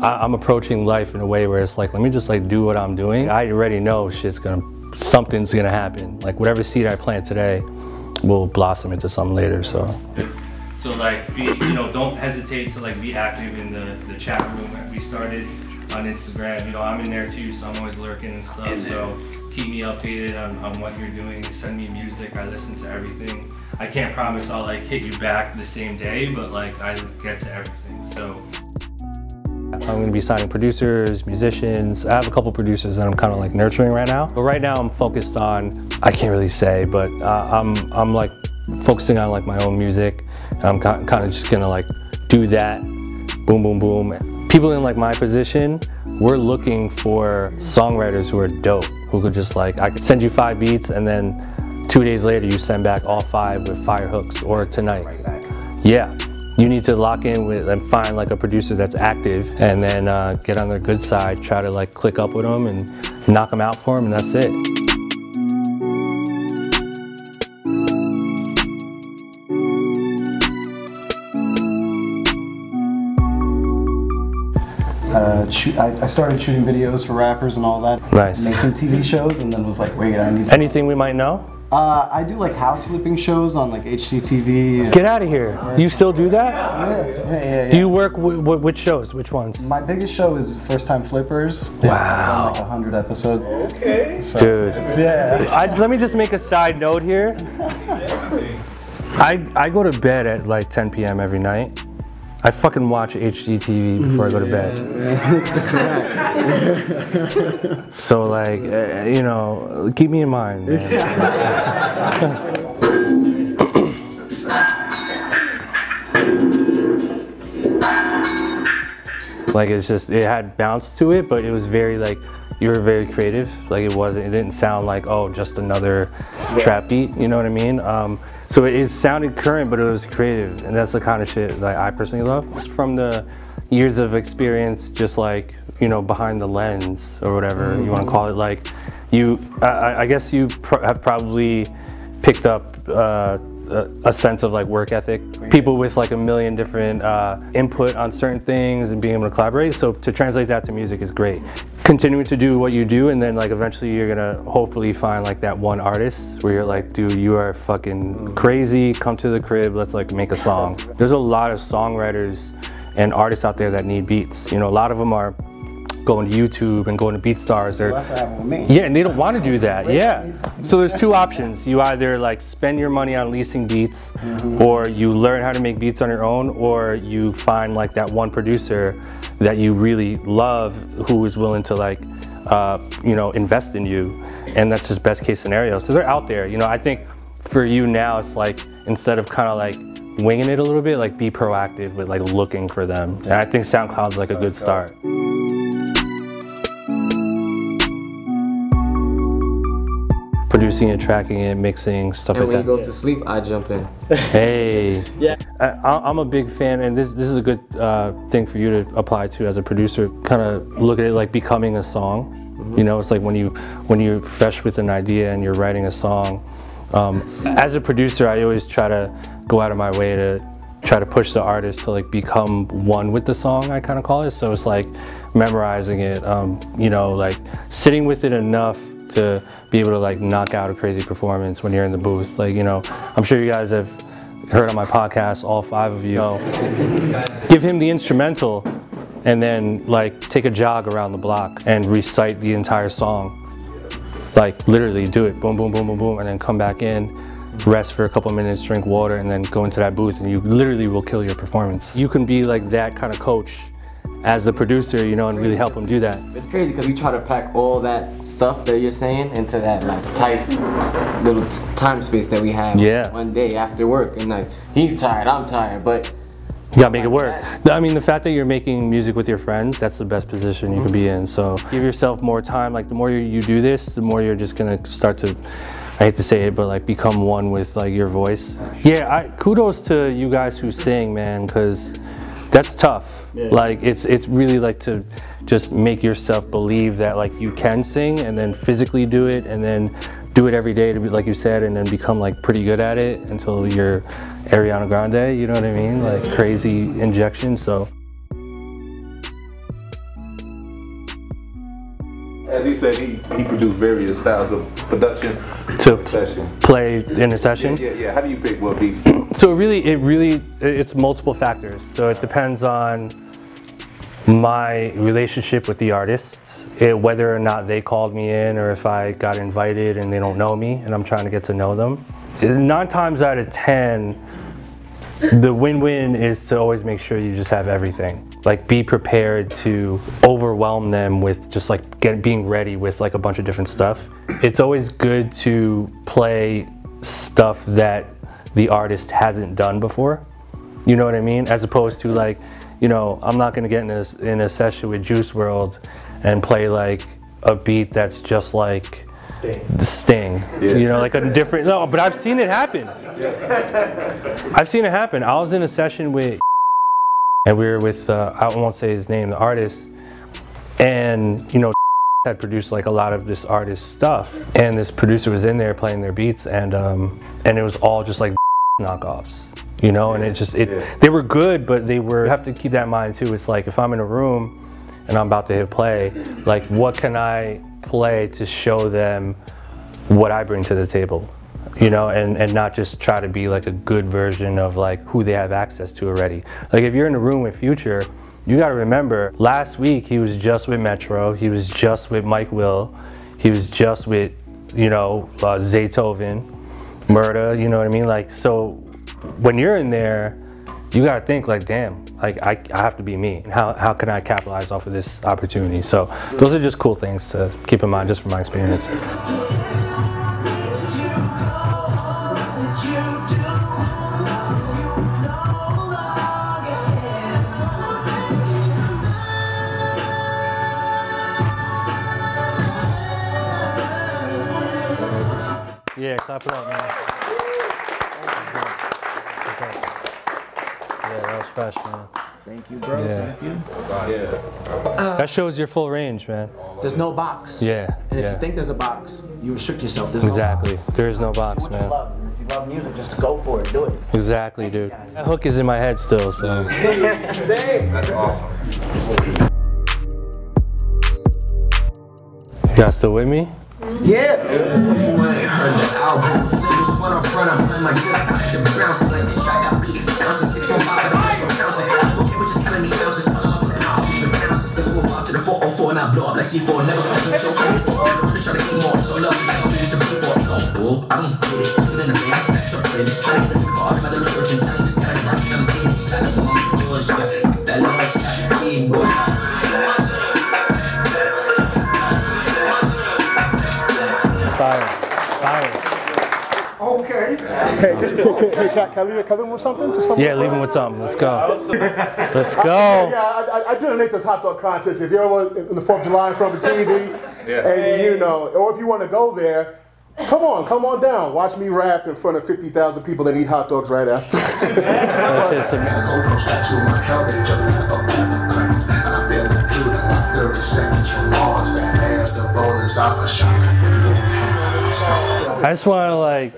I'm approaching life in a way where it's like, let me just like do what I'm doing. I already know something's gonna happen. Like whatever seed I plant today will blossom into something later. So like, don't hesitate to like be active in the chat room that we started on Instagram. I'm in there too, so I'm always lurking and stuff. So keep me updated on what you're doing. Send me music. I listen to everything. I can't promise I'll like hit you back the same day, but like I get to everything. So I'm going to be signing producers, musicians. I have a couple producers that I'm kind of like nurturing right now. But right now I'm focused on, I can't really say, but I'm like focusing on like my own music. And I'm kind of just going to like do that, boom, boom, boom. People in like my position, we're looking for songwriters who are dope, who could just like, I could send you 5 beats and then 2 days later you send back all 5 with fire hooks, or tonight. Yeah. You need to lock in with and find like a producer that's active, and then get on their good side, try to like click up with them and knock them out for them, and that's it. I started shooting videos for rappers and all that. Nice. Making TV shows, and then was like, wait, I need anything we might know? I do like house flipping shows on like HGTV. Get out of here. You still do that? Yeah. Do you work which shows? Which ones? My biggest show is First Time Flippers. Wow. I've done like 100 episodes. Okay. So, dude. Yeah. Let me just make a side note here. I go to bed at like 10 p.m. every night. I fucking watch HGTV before I go to bed. So like, keep me in mind, man. Like it had bounce to it, but it was very like, you were very creative. Like it didn't sound like, oh, just another trap beat, you know what I mean? So it sounded current, but it was creative, and that's the kind of shit that I personally love. Just from the years of experience, just like, behind the lens or whatever you want to call it, like I guess you have probably picked up a sense of like work ethic. People with like a million different input on certain things and being able to collaborate. So to translate that to music is great. Continuing to do what you do, and then like eventually you're gonna hopefully find like that one artist where you're like, dude, you are fucking crazy, come to the crib, let's like make a song. There's a lot of songwriters and artists out there that need beats. A lot of them are going to YouTube and going to BeatStars. Well, that's what happened with me. Yeah, and they don't want to do that. Yeah. So there's 2 options. You either like spend your money on leasing beats, or you learn how to make beats on your own, or you find like that one producer that you really love who is willing to like, invest in you. And that's just best case scenario. So they're out there. I think for you now, it's like, instead of kind of like winging it a little bit, like be proactive with like looking for them. And I think SoundCloud's like a good start. Producing it, tracking it, mixing, stuff like that. And when he goes to sleep, I jump in. Hey. Yeah. I'm a big fan, and this is a good thing for you to apply to as a producer. Kind of look at it like becoming a song. It's like when you're fresh with an idea and you're writing a song. As a producer, I always try to go out of my way to try to push the artist to like become one with the song, I kind of call it. So it's like memorizing it, like sitting with it enough to be able to like knock out a crazy performance when you're in the booth. Like, I'm sure you guys have heard on my podcast, all 5 of you, give him the instrumental and then like take a jog around the block and recite the entire song. Like literally do it, boom, boom, boom, boom, boom, and then come back in, rest for a couple minutes, drink water, and then go into that booth, and you literally will kill your performance. You can be like that kind of coach as the producer, and really help them do that. It's crazy because we try to pack all that stuff that you're saying into that like tight little time space that we have one day after work, and like he's tired, I'm tired, but you gotta make it work. I mean, the fact that you're making music with your friends, that's the best position you can be in. So give yourself more time. Like the more you do this, the more you're just gonna start to, I hate to say it, but like become one with like your voice. Yeah, kudos to you guys who sing, man, because that's tough. Like it's really like to just make yourself believe that like you can sing, and then physically do it, and then do it every day to be, like you said, and then become like pretty good at it until you're Ariana Grande, you know what I mean? Like crazy injection. So As he said, he produced various styles of production to session. Play in a session. Yeah. How do you pick what beats? So it's multiple factors. So it depends on my relationship with the artist, whether or not they called me in, or if I got invited and they don't know me and I'm trying to get to know them. 9 times out of 10, the win-win is to always make sure you just have everything. Like, be prepared to overwhelm them with just like being ready with like a bunch of different stuff. It's always good to play stuff that the artist hasn't done before. You know what I mean? As opposed to like, you know, I'm not gonna get in a session with juicewrld and play like a beat that's just like the Sting. Yeah. You know, like a different, no, but I've seen it happen. I've seen it happen. I was in a session with, and we were with, I won't say his name, the artist, and you know, had produced like a lot of this artist's stuff, and this producer was in there playing their beats, and it was all just like knockoffs, you know, and they were good, but they were, you have to keep that in mind too. It's like, if I'm in a room and I'm about to hit play, like, what can I play to show them what I bring to the table, you know, and not just try to be like a good version of like who they have access to already. Like, if you're in a room with Future, you got to remember, last week he was just with Metro, he was just with Mike Will, he was just with, you know, Zaytoven, Murda, you know what I mean? Like, so when you're in there, you got to think like, damn, like I have to be me. How can I capitalize off of this opportunity? So those are just cool things to keep in mind, just from my experience. Yeah, clap it up, man. Yeah, that was fresh, man. Thank you, bro. Yeah. Thank you. That shows your full range, man. There's no box. Yeah. And if you think there's a box, you restrict yourself. There's exactly. No box. There is no box, man. If you love music, just go for it. Do it. Exactly, dude. That hook is in my head still, so. Same. That's awesome. You guys still with me? Yeah. Okay. Hey, can I leave him with something? Yeah, leave him with something. Let's go. Let's go. Yeah, I did Nathan's hot dog contest. If you're ever in the 4th of July in front of the TV, and you know, or if you want to go there, come on down. Watch me rap in front of 50,000 people that eat hot dogs right after. That shit's I just want to like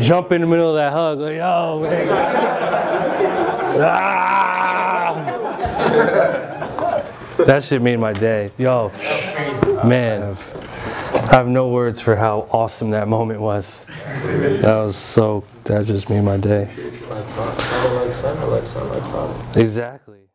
jump in the middle of that hug, like, yo, man. That shit made my day. Yo, man, I have no words for how awesome that moment was. That just made my day. Exactly.